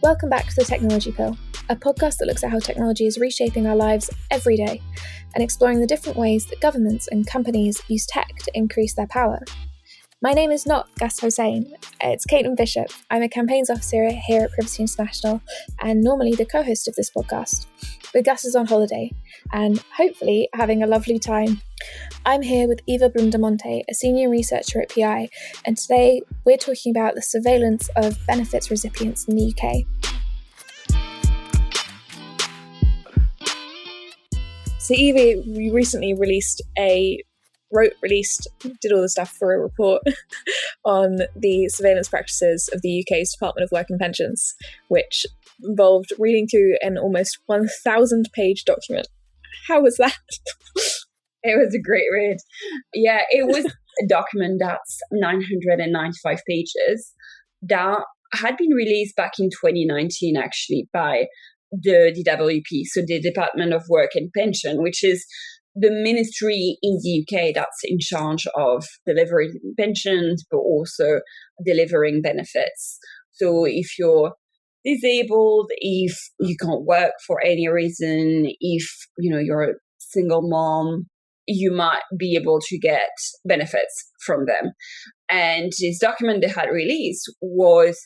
Welcome back to The Technology Pill, a podcast that looks at how technology is reshaping our lives every day and exploring the different ways that governments and companies use tech to increase their power. My name is not Gus Hossain, it's Caitlin Bishop. I'm a campaigns officer here at Privacy International and normally the co-host of this podcast. But Gus is on holiday and hopefully having a lovely time. I'm here with Eva Blundemonte, a senior researcher at PI, and today we're talking about the surveillance of benefits recipients in the UK. So Eva, we recently did all the stuff for a report on the surveillance practices of the UK's Department of Work and Pensions, which involved reading through an almost 1,000-page document. How was that? It was a great read. Yeah, it was a document that's 995 pages that had been released back in 2019, actually, by the DWP, so the Department of Work and Pension, which is the ministry in the UK that's in charge of delivering pensions, but also delivering benefits. So if you're disabled, if you can't work for any reason, if you're a single mom, you might be able to get benefits from them. And this document they had released was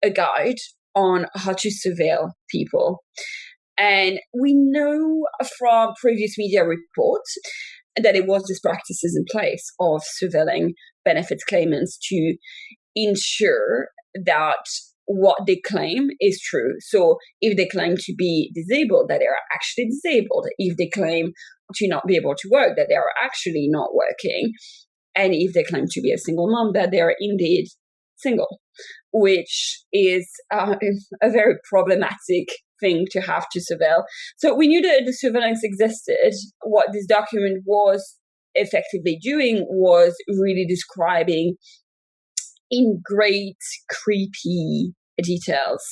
a guide on how to surveil people. And we know from previous media reports that it was these practices in place of surveilling benefits claimants to ensure that what they claim is true. So if they claim to be disabled, that they are actually disabled. If they claim to not be able to work, that they are actually not working. And if they claim to be a single mom, that they are indeed single, which is a very problematic thing to have to surveil. So we knew that the surveillance existed. What this document was effectively doing was really describing in great creepy details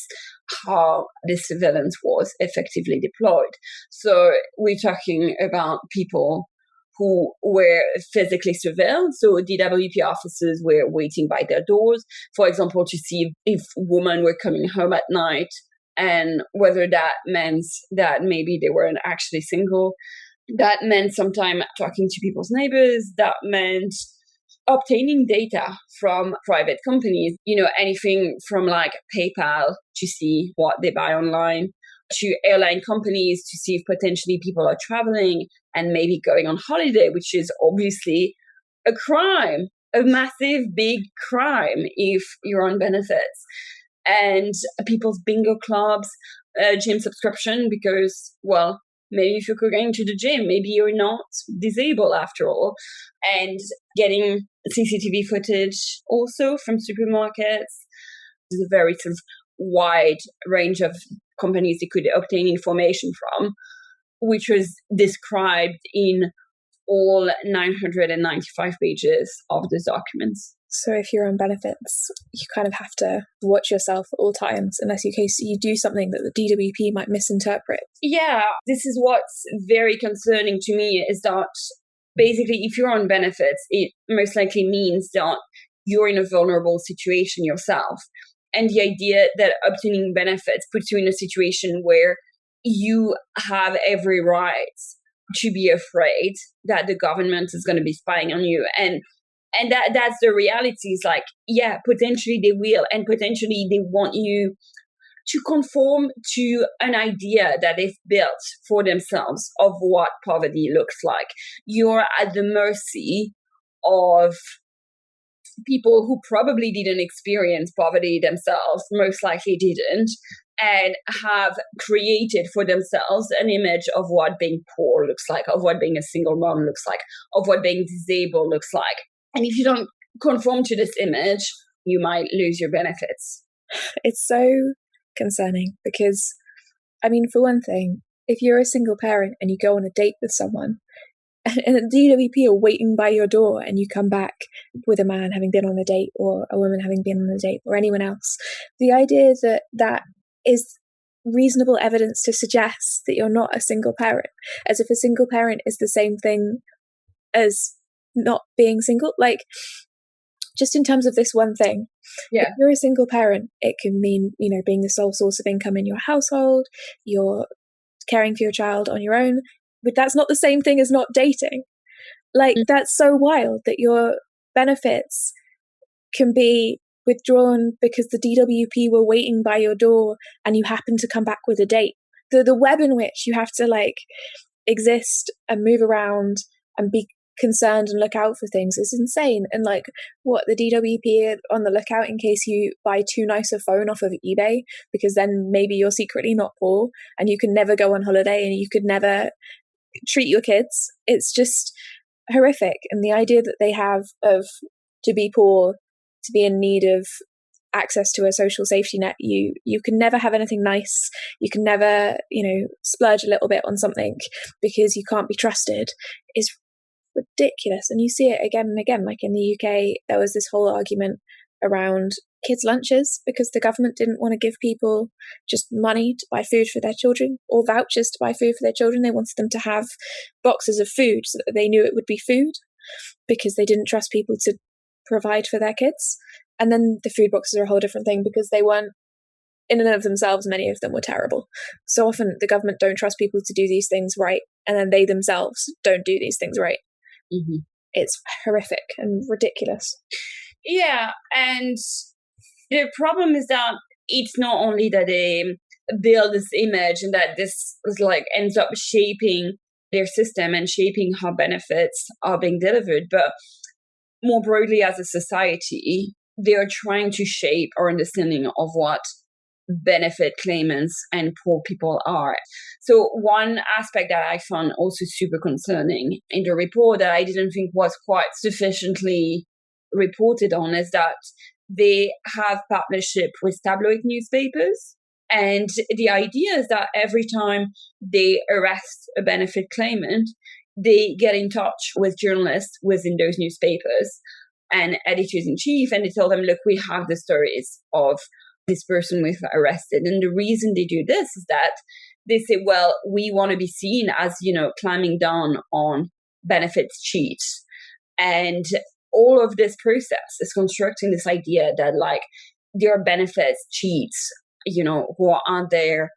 how this surveillance was effectively deployed. So we're talking about people who were physically surveilled. So DWP officers were waiting by their doors, for example, to see if women were coming home at night and whether that meant that maybe they weren't actually single. That meant sometimes talking to people's neighbors. That meant obtaining data from private companies, anything from like PayPal to see what they buy online, to airline companies to see if potentially people are traveling and maybe going on holiday, which is obviously a crime, a massive, big crime if you're on benefits. And people's bingo clubs, gym subscription, because, well, maybe if you're going to the gym, maybe you're not disabled after all. And getting CCTV footage also from supermarkets. There's a very sort of wide range of companies they could obtain information from, which was described in all 995 pages of this document. So if you're on benefits, you kind of have to watch yourself at all times, unless you do something that the DWP might misinterpret. Yeah, this is what's very concerning to me, is that basically if you're on benefits, it most likely means that you're in a vulnerable situation yourself. And the idea that obtaining benefits puts you in a situation where you have every right to be afraid that the government is going to be spying on you. And that's the reality. Is like, yeah, potentially they will, and potentially they want you to conform to an idea that they've built for themselves of what poverty looks like. You're at the mercy of people who probably didn't experience poverty themselves, most likely didn't, and have created for themselves an image of what being poor looks like, of what being a single mom looks like, of what being disabled looks like. And if you don't conform to this image, you might lose your benefits. It's so concerning because, for one thing, if you're a single parent and you go on a date with someone and the DWP are waiting by your door and you come back with a man having been on a date or a woman having been on a date or anyone else, the idea that is reasonable evidence to suggest that you're not a single parent, as if a single parent is the same thing as not being single. Like, just in terms of this one thing. Yeah. If you're a single parent, it can mean, being the sole source of income in your household, you're caring for your child on your own, but that's not the same thing as not dating. Like, that's so wild that your benefits can be withdrawn because the DWP were waiting by your door and you happen to come back with a date. The web in which you have to exist and move around and be concerned and look out for things is insane. And the DWP are on the lookout in case you buy too nice a phone off of eBay, because then maybe you're secretly not poor and you can never go on holiday and you could never treat your kids. It's just horrific. And the idea that they have of to be poor, to be in need of access to a social safety net, you can never have anything nice, you can never splurge a little bit on something because you can't be trusted, is ridiculous. And you see it again and again. Like in the UK, there was this whole argument around kids' lunches because the government didn't want to give people just money to buy food for their children or vouchers to buy food for their children. They wanted them to have boxes of food so that they knew it would be food, because they didn't trust people to provide for their kids. And then the food boxes are a whole different thing because they weren't, in and of themselves, many of them were terrible. So often the government don't trust people to do these things right, and then they themselves don't do these things right. Mm-hmm. It's horrific and ridiculous. Yeah, and the problem is that it's not only that they build this image and that this ends up shaping their system and shaping how benefits are being delivered, but more broadly as a society, they are trying to shape our understanding of what benefit claimants and poor people are. So one aspect that I found also super concerning in the report that I didn't think was quite sufficiently reported on is that they have partnership with tabloid newspapers. And the idea is that every time they arrest a benefit claimant, they get in touch with journalists within those newspapers and editors-in-chief, and they tell them, look, we have the stories of this person we've arrested. And the reason they do this is that they say, well, we want to be seen as, climbing down on benefits cheats. And all of this process is constructing this idea that there are benefits cheats, who are out there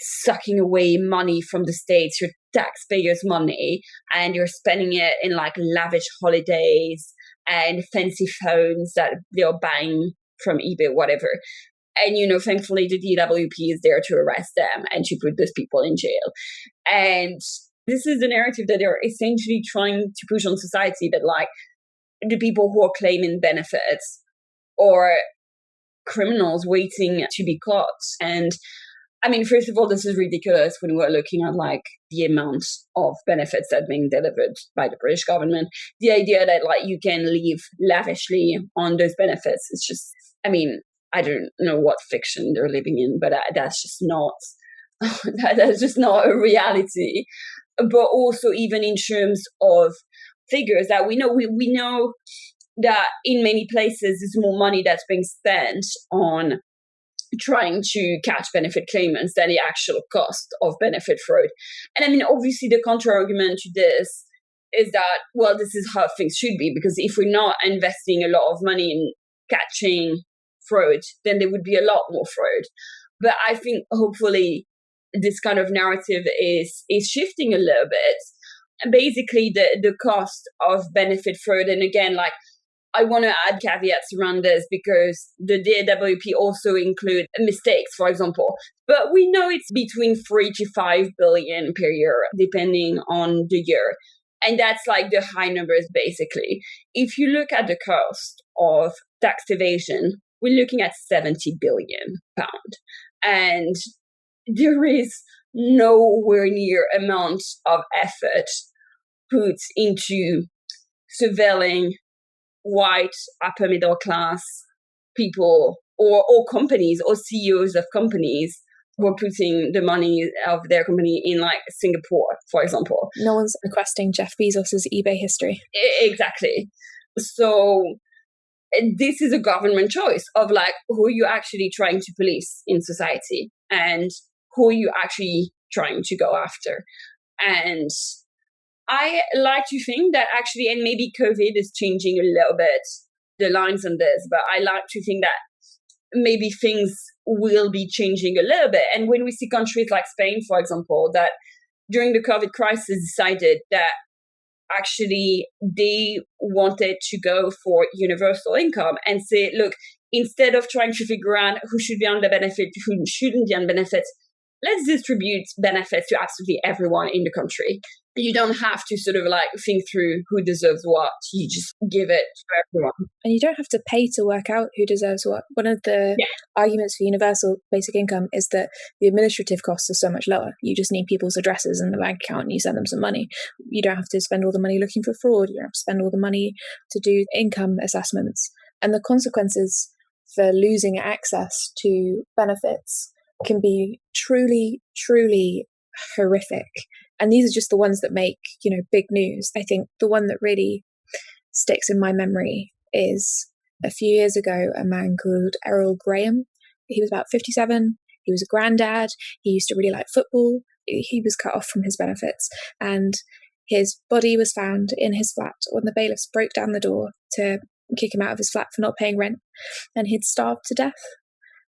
sucking away money from the states, your taxpayers' money, and you're spending it in lavish holidays and fancy phones that they're buying from eBay, whatever. And, thankfully, the DWP is there to arrest them and to put those people in jail. And this is the narrative that they're essentially trying to push on society, that the people who are claiming benefits or criminals waiting to be caught. And I mean, first of all, this is ridiculous when we're looking at the amount of benefits that are being delivered by the British government. The idea that you can live lavishly on those benefits is just, I mean, I don't know what fiction they're living in, but that's just not that's just not a reality. But also, even in terms of figures that we know, we know that in many places there's more money that's being spent on trying to catch benefit claimants than the actual cost of benefit fraud. And I mean, obviously, the counter-argument to this is that, well, this is how things should be, because if we're not investing a lot of money in catching fraud, then there would be a lot more fraud. But I think hopefully this kind of narrative is shifting a little bit. And basically, the cost of benefit fraud, and again, I want to add caveats around this because the DWP also include mistakes, for example. But we know it's between 3 to 5 billion per year, depending on the year. And that's the high numbers, basically. If you look at the cost of tax evasion, we're looking at 70 billion pounds. And there is nowhere near amount of effort put into surveilling white upper middle class people or companies or CEOs of companies who are putting the money of their company in Singapore, for example. No one's requesting Jeff Bezos's eBay history. Exactly. So this is a government choice of who are you actually trying to police in society and who are you actually trying to go after. And I like to think that actually, and maybe COVID is changing a little bit the lines on this, but I like to think that maybe things will be changing a little bit. And when we see countries like Spain, for example, that during the COVID crisis decided that actually they wanted to go for universal income and say, look, instead of trying to figure out who should be on the benefit, who shouldn't be on benefits, let's distribute benefits to absolutely everyone in the country. You don't have to sort of like think through who deserves what. You just give it to everyone. And you don't have to pay to work out who deserves what. One of the arguments for universal basic income is that the administrative costs are so much lower. You just need people's addresses in the bank account and you send them some money. You don't have to spend all the money looking for fraud. You don't have to spend all the money to do income assessments. And the consequences for losing access to benefits can be truly, truly horrific. And these are just the ones that make, big news. I think the one that really sticks in my memory is a few years ago, a man called Errol Graham. He was about 57. He was a granddad. He used to really like football. He was cut off from his benefits. And his body was found in his flat when the bailiffs broke down the door to kick him out of his flat for not paying rent. And he'd starved to death.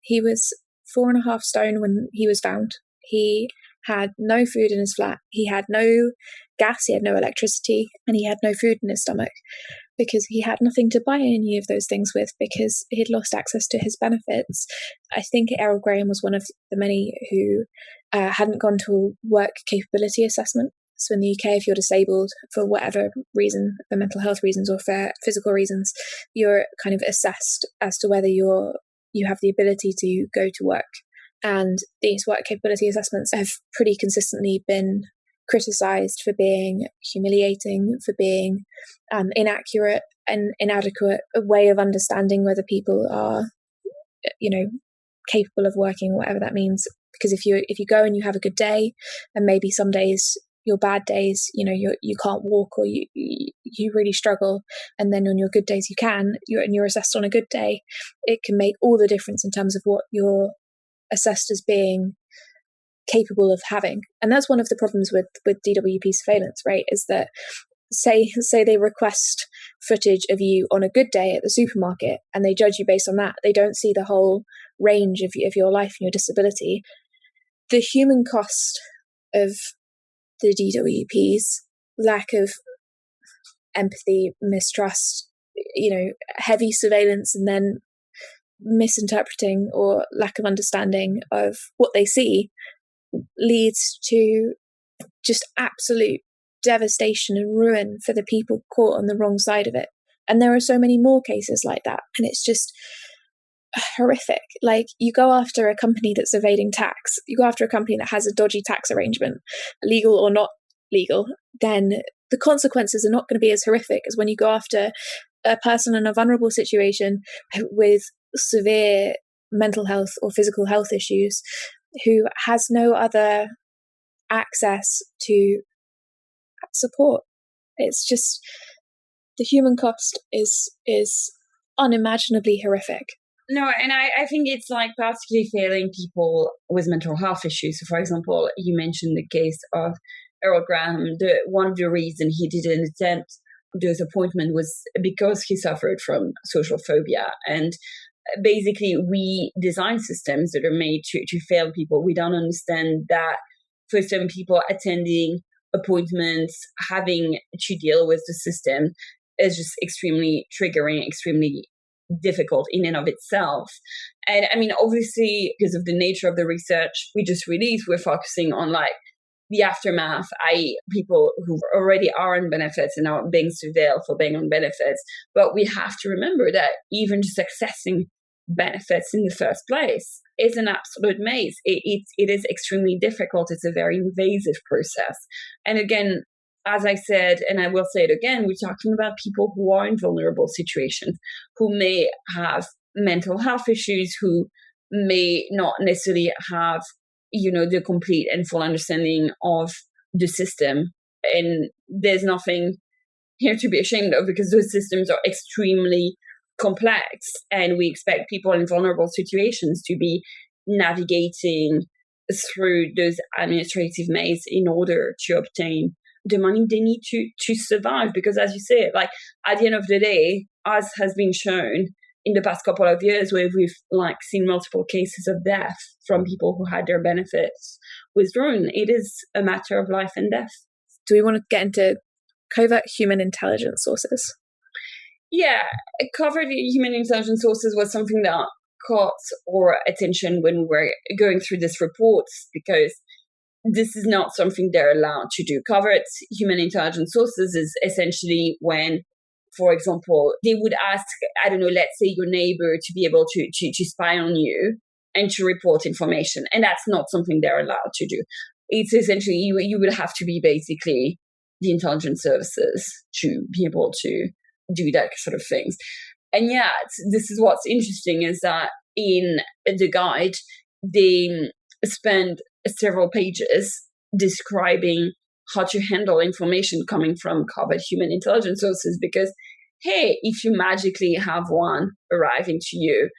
He was 4.5 stone when he was found. He had no food in his flat. He had no gas, he had no electricity, and he had no food in his stomach because he had nothing to buy any of those things with because he'd lost access to his benefits. I think Errol Graham was one of the many who hadn't gone to a work capability assessment. So in the UK, if you're disabled for whatever reason, for mental health reasons or for physical reasons, you're kind of assessed as to whether you have the ability to go to work. And these work capability assessments have pretty consistently been criticised for being humiliating, for being inaccurate and inadequate, a way of understanding whether people are, capable of working, whatever that means. Because if you go and you have a good day, and maybe some days, your bad days, you can't walk or you really struggle, and then on your good days you can, and you're assessed on a good day, it can make all the difference in terms of what you're assessed as being capable of having. And that's one of the problems with DWP surveillance, right, is that say they request footage of you on a good day at the supermarket and they judge you based on that. They don't see the whole range of your life and your disability. The human cost of the DWPs, lack of empathy, mistrust, heavy surveillance, and then misinterpreting or lack of understanding of what they see leads to just absolute devastation and ruin for the people caught on the wrong side of it. And there are so many more cases like that, and it's just horrific. Like, you go after a company that's evading tax, you go after a company that has a dodgy tax arrangement, legal or not legal, then the consequences are not going to be as horrific as when you go after a person in a vulnerable situation with severe mental health or physical health issues who has no other access to support. It's just, the human cost is unimaginably horrific. No, and I think it's like particularly failing people with mental health issues. So, for example, you mentioned the case of Errol Graham. One of the reasons he didn't attempt those appointments was because he suffered from social phobia. And basically, we design systems that are made to fail people. We don't understand that for some people, attending appointments, having to deal with the system is just extremely triggering, extremely difficult in and of itself. And I mean, obviously, because of the nature of the research we just released, we're focusing on like the aftermath, i.e. people who already are on benefits and are being surveilled for being on benefits. But we have to remember that even just accessing benefits in the first place is an absolute maze. It is extremely difficult. It's a very invasive process. And again, as I said, and I will say it again, we're talking about people who are in vulnerable situations, who may have mental health issues, who may not necessarily have, the complete and full understanding of the system. And there's nothing here to be ashamed of because those systems are extremely complex, and we expect people in vulnerable situations to be navigating through those administrative mazes in order to obtain the money they need to survive. Because as you say, like at the end of the day, as has been shown in the past couple of years, where we've seen multiple cases of death from people who had their benefits withdrawn, it is a matter of life and death. Do we want to get into covert human intelligence sources? Yeah, covert human intelligence sources was something that caught our attention when we were going through this report, because this is not something they're allowed to do. Covert human intelligence sources is essentially when, for example, they would ask, I don't know, let's say your neighbor to be able to spy on you and to report information. And that's not something they're allowed to do. It's essentially, you would have to be basically the intelligence services to be able to do that sort of things. And yet, this is what's interesting, is that in the guide, they spend several pages describing how to handle information coming from covert human intelligence sources, because, hey, if you magically have one arriving to you,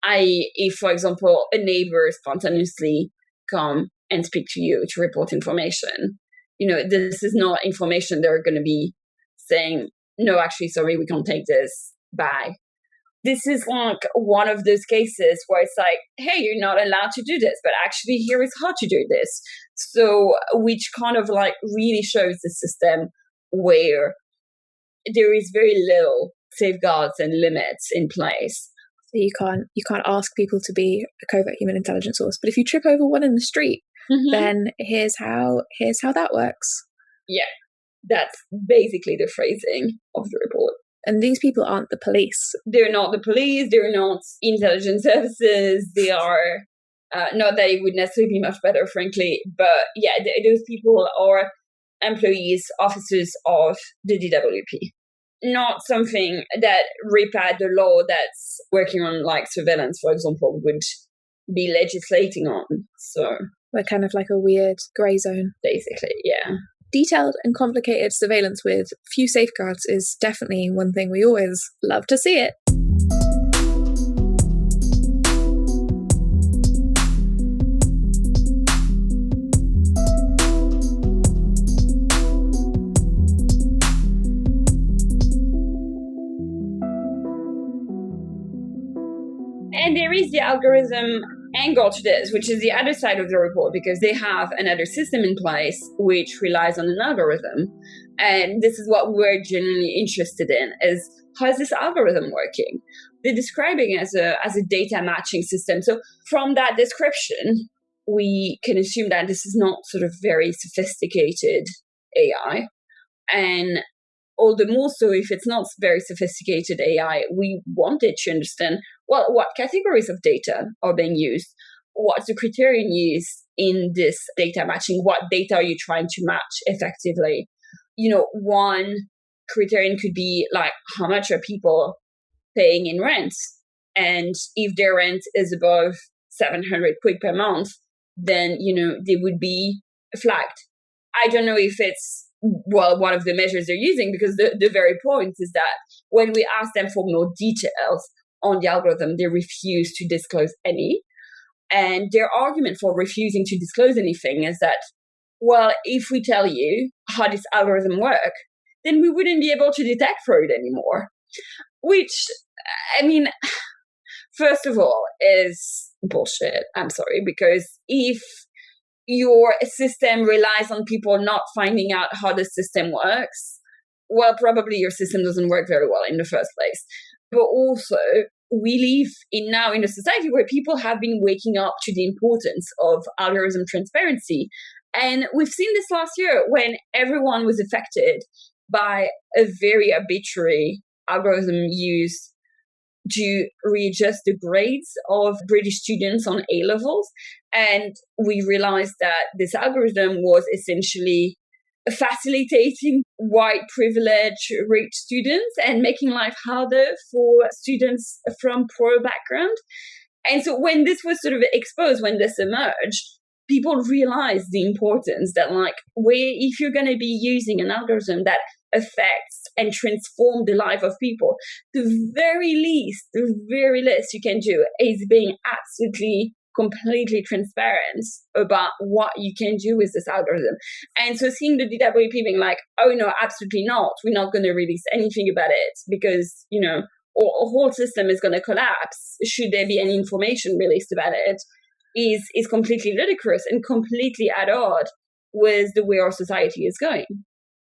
if, for example, a neighbor spontaneously come and speak to you to report information, this is not information they're going to be saying, no, actually, sorry, we can't take this, bye. This is one of those cases where it's hey, you're not allowed to do this, but actually here is how to do this. So, which kind of really shows the system where there is very little safeguards and limits in place. So you can't ask people to be a covert human intelligence source, but if you trip over one in the street, then here's how that works. Yeah, that's basically the phrasing of the report. And these people aren't the police. They're not the police. They're not intelligence services. They are not that it would necessarily be much better, frankly. But yeah, those people are employees, officers of the DWP. Not something that RIPAD, the law that's working on surveillance, for example, would be legislating on. So we're kind of like a weird grey zone. Basically, yeah. Detailed and complicated surveillance with few safeguards is definitely one thing we always love to see it. And there is the algorithm angle to this, which is the other side of the report, because they have another system in place which relies on an algorithm. And this is what we're genuinely interested in, is how is this algorithm working? They're describing it as a data matching system. So from that description, we can assume that this is not sort of very sophisticated AI. And all the more so if it's not very sophisticated AI, we wanted to understand, well, what categories of data are being used? What's the criterion used in this data matching? What data are you trying to match effectively? One criterion could be how much are people paying in rent? And if their rent is above 700 quid per month, then, they would be flagged. I don't know if it's one of the measures they're using, because the very point is that when we ask them for more details on the algorithm, they refuse to disclose any. And their argument for refusing to disclose anything is that, well, if we tell you how this algorithm works, then we wouldn't be able to detect fraud anymore. Which, first of all, is bullshit. I'm sorry, because if your system relies on people not finding out how the system works, well, probably your system doesn't work very well in the first place. But also, we live now in a society where people have been waking up to the importance of algorithm transparency. And we've seen this last year when everyone was affected by a very arbitrary algorithm used to readjust the grades of British students on A-levels. And we realized that this algorithm was essentially facilitating white privilege rich students and making life harder for students from poorer background. And so when this was sort of exposed, when this emerged, people realized the importance that if you're going to be using an algorithm that affects and transform the life of people, the very least you can do is being absolutely completely transparent about what you can do with this algorithm. And so seeing the DWP being oh no, absolutely not, we're not going to release anything about it because, or a whole system is going to collapse should there be any information released about it is completely ludicrous and completely at odds with the way our society is going.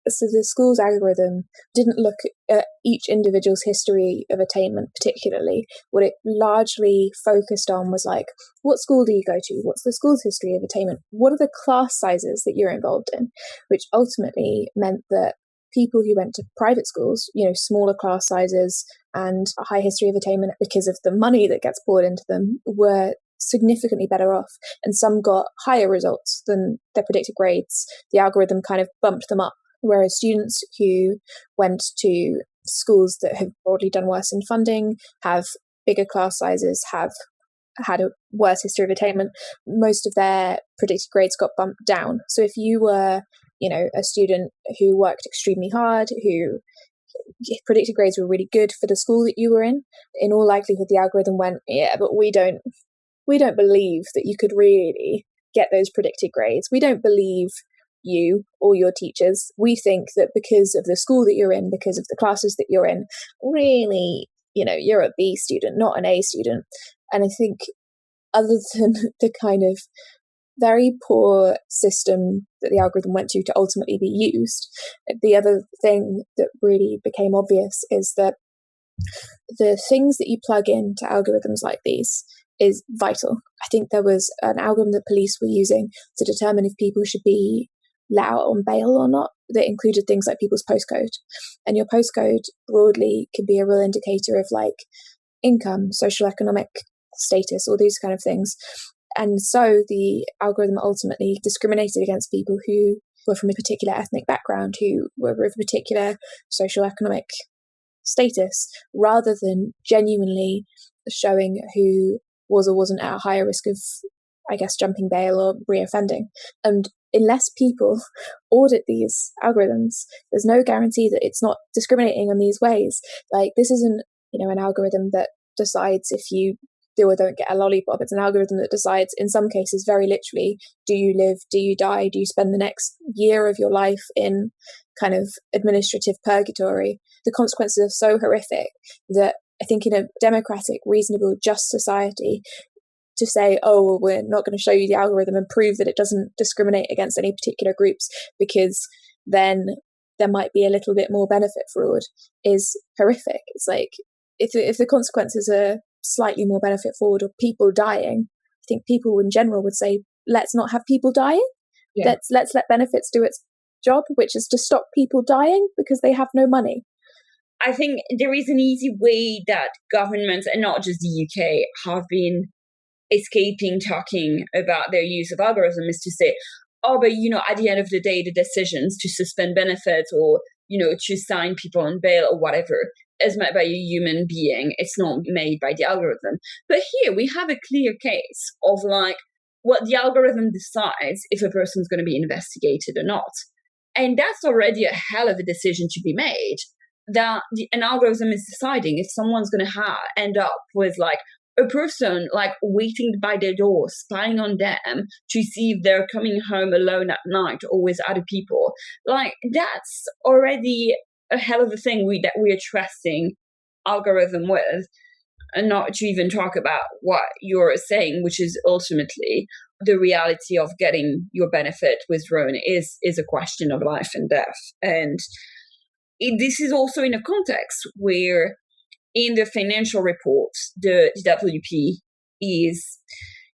So the school's algorithm didn't look at each individual's history of attainment particularly. What it largely focused on was like, what school do you go to? What's the school's history of attainment? What are the class sizes that you're involved in? Which ultimately meant that people who went to private schools, smaller class sizes and a high history of attainment because of the money that gets poured into them, were significantly better off. And some got higher results than their predicted grades. The algorithm kind of bumped them up. Whereas students who went to schools that have broadly done worse in funding, have bigger class sizes, have had a worse history of attainment, most of their predicted grades got bumped down. So if you were, a student who worked extremely hard, who predicted grades were really good for the school that you were in all likelihood the algorithm went, yeah, but we don't believe that you could really get those predicted grades. We don't believe you or your teachers. We think that because of the school that you're in, because of the classes that you're in, really, you're a B student, not an A student. And I think other than the kind of very poor system that the algorithm went to ultimately be used, the other thing that really became obvious is that the things that you plug into algorithms like these is vital. I think there was an algorithm that police were using to determine if people should be let out on bail or not, that included things like people's postcode. And your postcode broadly can be a real indicator of like income, social economic status, all these kind of things. And so the algorithm ultimately discriminated against people who were from a particular ethnic background, who were of a particular social economic status, rather than genuinely showing who was or wasn't at a higher risk of, I guess, jumping bail or reoffending. And unless people audit these algorithms, there's no guarantee that it's not discriminating on these ways. Like, this isn't, an algorithm that decides if you do or don't get a lollipop. It's an algorithm that decides, in some cases, very literally, do you live, do you die, do you spend the next year of your life in kind of administrative purgatory? The consequences are so horrific that I think in a democratic, reasonable, just society, to say, oh, well, we're not going to show you the algorithm and prove that it doesn't discriminate against any particular groups because then there might be a little bit more benefit fraud, is horrific. It's like, if the consequences are slightly more benefit forward or people dying, I think people in general would say, let's not have people dying. Yeah. Let's let benefits do its job, which is to stop people dying because they have no money. I think there is an easy way that governments, and not just the UK, have been escaping talking about their use of algorithms, is to say, oh, but, at the end of the day, the decisions to suspend benefits or, to sign people on bail or whatever is made by a human being. It's not made by the algorithm. But here we have a clear case of like what the algorithm decides if a person's going to be investigated or not. And that's already a hell of a decision to be made, that an algorithm is deciding if someone's going to end up with like a person like waiting by their door, spying on them to see if they're coming home alone at night or with other people. Like, that's already a hell of a thing that we are trusting algorithm with. And not to even talk about what you're saying, which is ultimately the reality of getting your benefit withdrawn is a question of life and death. And this is also in a context where in the financial reports, the DWP is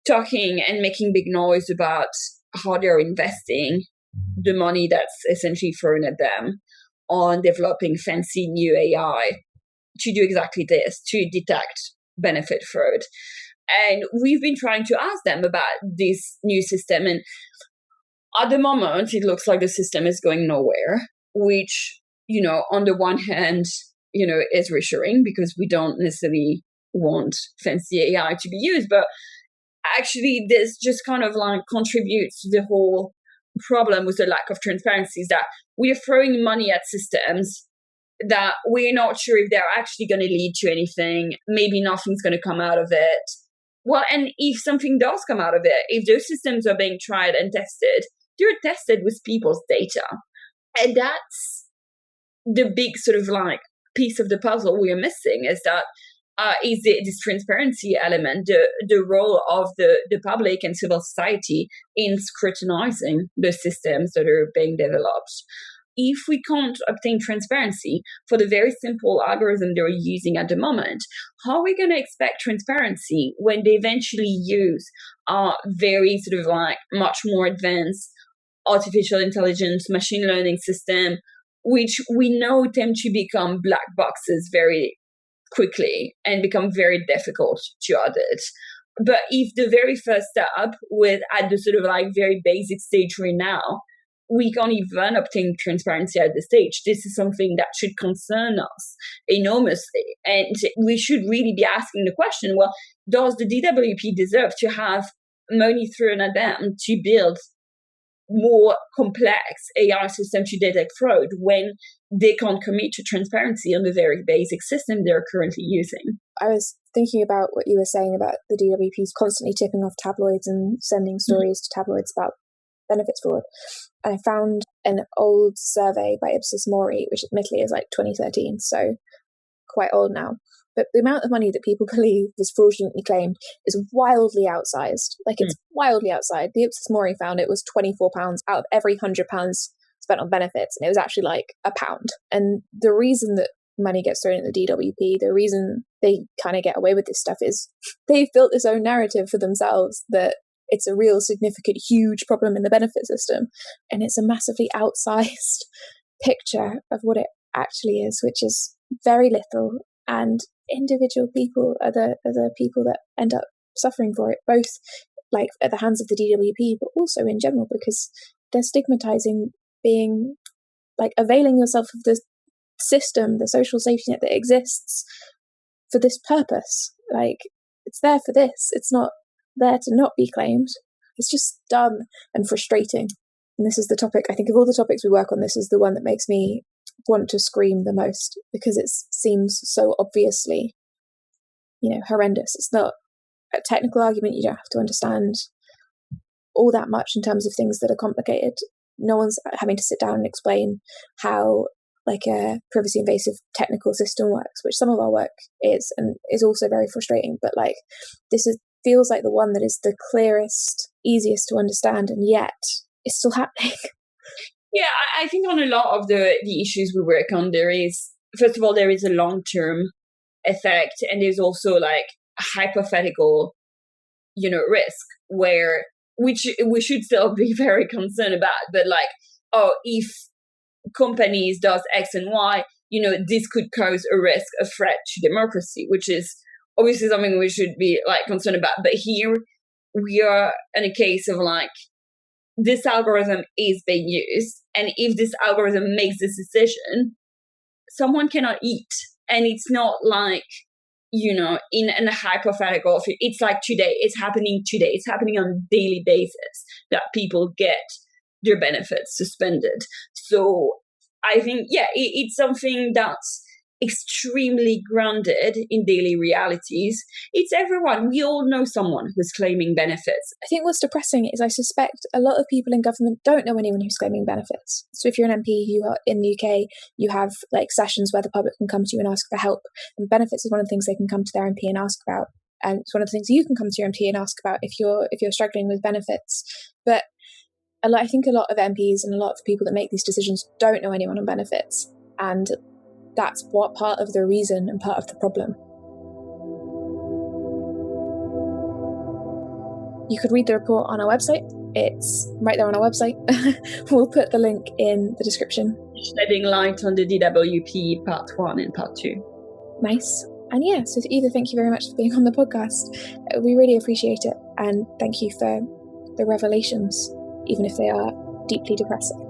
talking and making big noise about how they're investing the money that's essentially thrown at them on developing fancy new AI to do exactly this, to detect benefit fraud. And we've been trying to ask them about this new system. And at the moment, it looks like the system is going nowhere, which, on the one hand, is reassuring because we don't necessarily want fancy AI to be used. But actually, this just kind of like contributes to the whole problem with the lack of transparency, is that we are throwing money at systems that we're not sure if they're actually going to lead to anything. Maybe nothing's going to come out of it. Well, and if something does come out of it, if those systems are being tried and tested, they're tested with people's data. And that's the big sort of like piece of the puzzle we are missing is that this transparency element, the role of the public and civil society in scrutinizing the systems that are being developed. If we can't obtain transparency for the very simple algorithm they're using at the moment, how are we going to expect transparency when they eventually use very sort of like much more advanced artificial intelligence, machine learning system, which we know tend to become black boxes very quickly and become very difficult to audit. But if the very first step at the sort of like very basic stage right now, we can't even obtain transparency at this stage, this is something that should concern us enormously. And we should really be asking the question, well, does the DWP deserve to have money thrown at them to build more complex AI system to detect fraud when they can't commit to transparency on the very basic system they're currently using? I was thinking about what you were saying about the DWPs constantly tipping off tabloids and sending stories to tabloids about benefits fraud. And I found an old survey by Ipsos Mori, which admittedly is like 2013, so quite old now. But the amount of money that people believe is fraudulently claimed is wildly outsized. Like, it's wildly outside. The Ipsos Mori found it was £24 out of every £100 spent on benefits, and it was actually like £1. And the reason that money gets thrown at the DWP, the reason they kind of get away with this stuff is they've built this own narrative for themselves that it's a real significant, huge problem in the benefit system. And it's a massively outsized picture of what it actually is, which is very little. And individual people are the people that end up suffering for it, both like at the hands of the DWP, but also in general, because they're stigmatizing being like availing yourself of the system, the social safety net that exists for this purpose. Like, it's there for this. It's not there to not be claimed. It's just dumb and frustrating. And this is the topic, I think of all the topics we work on, this is the one that makes me want to scream the most, because it seems so obviously, horrendous. It's not a technical argument. You don't have to understand all that much in terms of things that are complicated. No one's having to sit down and explain how like a privacy invasive technical system works, which some of our work is, and is also very frustrating. But like, feels like the one that is the clearest, easiest to understand, and yet it's still happening. Yeah, I think on a lot of the issues we work on, first of all, there is a long-term effect, and there's also like a hypothetical, risk which we should still be very concerned about. But like, if companies does X and Y, this could cause a threat to democracy, which is obviously something we should be like concerned about. But here we are in a case of like, this algorithm is being used, and if this algorithm makes this decision, someone cannot eat. And it's not like, in a hypothetical, it's like today, it's happening on a daily basis that people get their benefits suspended. So I think, it's something that's extremely grounded in daily realities. It's everyone. We all know someone who's claiming benefits. I think what's depressing is I suspect a lot of people in government don't know anyone who's claiming benefits. So if you're an MP who are in the UK, you have like sessions where the public can come to you and ask for help. And benefits is one of the things they can come to their MP and ask about. And it's one of the things you can come to your MP and ask about if you're struggling with benefits. But I think a lot of MPs and a lot of people that make these decisions don't know anyone on benefits. And that's what part of the reason and part of the problem. You could read the report on our website. It's right there on our website. We'll put the link in the description. Shedding light on the DWP part 1 and part 2. Nice. And so either thank you very much for being on the podcast. We really appreciate it. And thank you for the revelations, even if they are deeply depressing.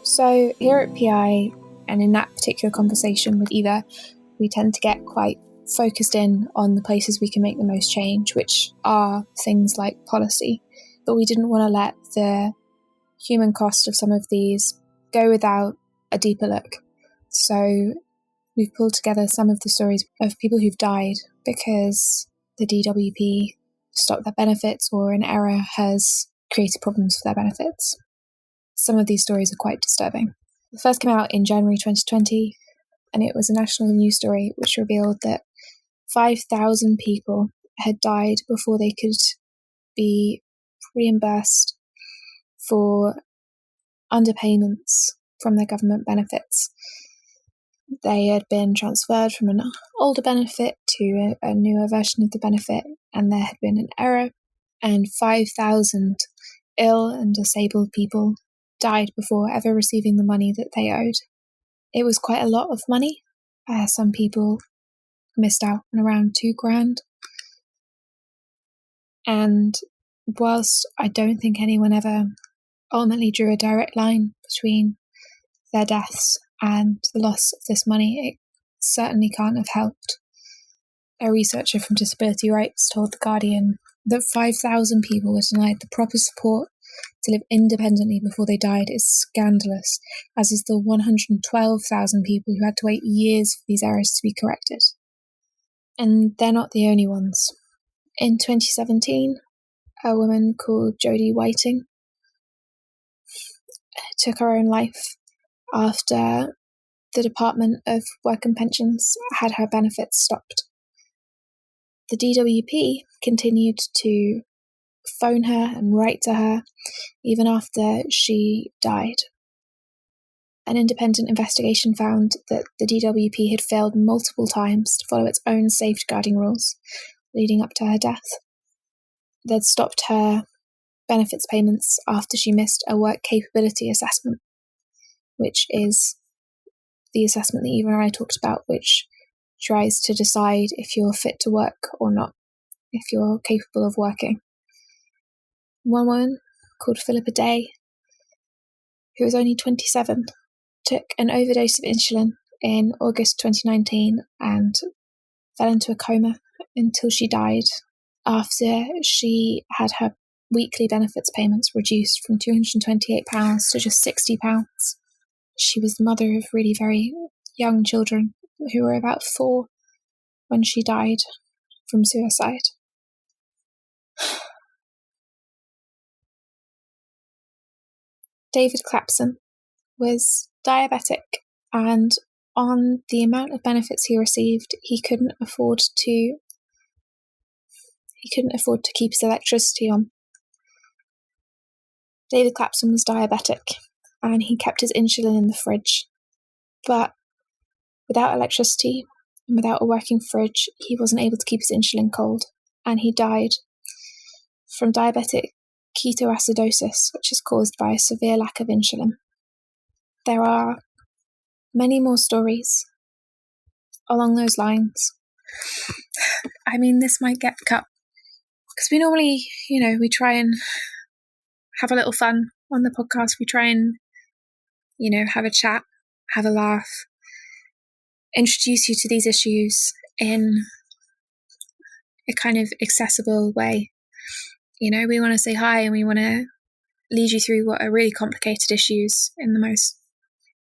So here at PI, and in that particular conversation with Eva, we tend to get quite focused in on the places we can make the most change, which are things like policy. But we didn't want to let the human cost of some of these go without a deeper look. So we've pulled together some of the stories of people who've died because the DWP stopped their benefits or an error has created problems for their benefits. Some of these stories are quite disturbing. The first came out in January 2020, and it was a national news story which revealed that 5,000 people had died before they could be reimbursed for underpayments from their government benefits. They had been transferred from an older benefit to a newer version of the benefit, and there had been an error, and 5,000 ill and disabled people died before ever receiving the money that they owed. It was quite a lot of money. Some people missed out on around $2,000. And whilst I don't think anyone ever ultimately drew a direct line between their deaths and the loss of this money, it certainly can't have helped. A researcher from Disability Rights told The Guardian that 5,000 people were denied the proper support to live independently before they died is scandalous, as is the 112,000 people who had to wait years for these errors to be corrected. And they're not the only ones. In 2017, a woman called Jodie Whiting took her own life after the Department of Work and Pensions had her benefits stopped. The DWP continued to phone her and write to her even after she died. An independent investigation found that the DWP had failed multiple times to follow its own safeguarding rules leading up to her death. They'd stopped her benefits payments after she missed a work capability assessment, which is the assessment that Eva and I talked about, which tries to decide if you're fit to work or not, if you're capable of working. One woman called Philippa Day, who was only 27, took an overdose of insulin in August 2019 and fell into a coma until she died after she had her weekly benefits payments reduced from £228 to just £60. She was the mother of really very young children who were about 4 when she died from suicide. David Clapson was diabetic, and on the amount of benefits he received, he couldn't afford to keep his electricity on. David Clapson was diabetic, and he kept his insulin in the fridge. But without electricity and without a working fridge, he wasn't able to keep his insulin cold, and he died from diabetic ketoacidosis, which is caused by a severe lack of insulin. There are many more stories along those lines. I mean, this might get cut, because we normally, we try and have a little fun on the podcast. We try and, have a chat, have a laugh, introduce you to these issues in a kind of accessible way. We want to say hi and we want to lead you through what are really complicated issues in the most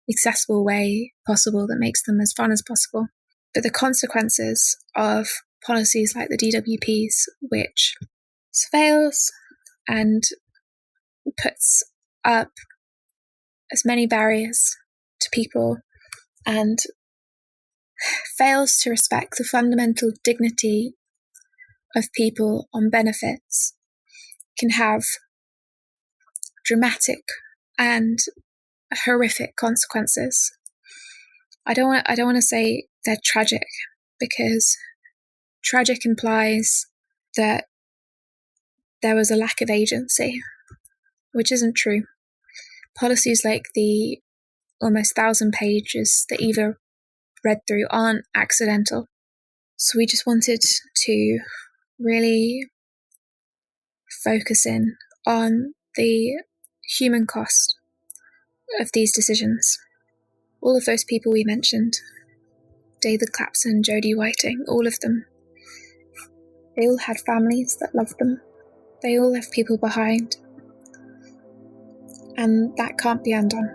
accessible way possible that makes them as fun as possible. But the consequences of policies like the DWP's, which surveils and puts up as many barriers to people and fails to respect the fundamental dignity of people on benefits, can have dramatic and horrific consequences. I don't want to say they're tragic, because tragic implies that there was a lack of agency, which isn't true. Policies like the almost 1,000 pages that Eva read through aren't accidental. So we just wanted to really focus in on the human cost of these decisions. All of those people we mentioned, David Clapson, Jodie Whiting, all of them, they all had families that loved them. They all left people behind. And that can't be undone.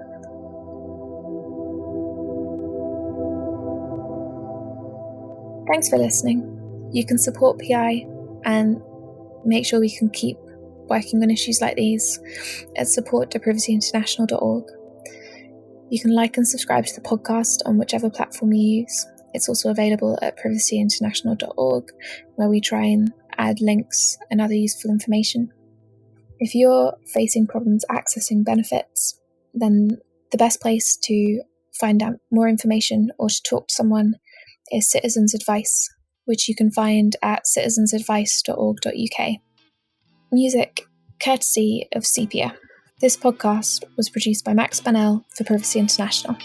Thanks for listening. You can support PI and make sure we can keep working on issues like these at support.privacyinternational.org. You can like and subscribe to the podcast on whichever platform you use. It's also available at privacyinternational.org, where we try and add links and other useful information. If you're facing problems accessing benefits, then the best place to find out more information or to talk to someone is Citizens Advice, which you can find at citizensadvice.org.uk. Music courtesy of Sepia. This podcast was produced by Max Bannell for Privacy International.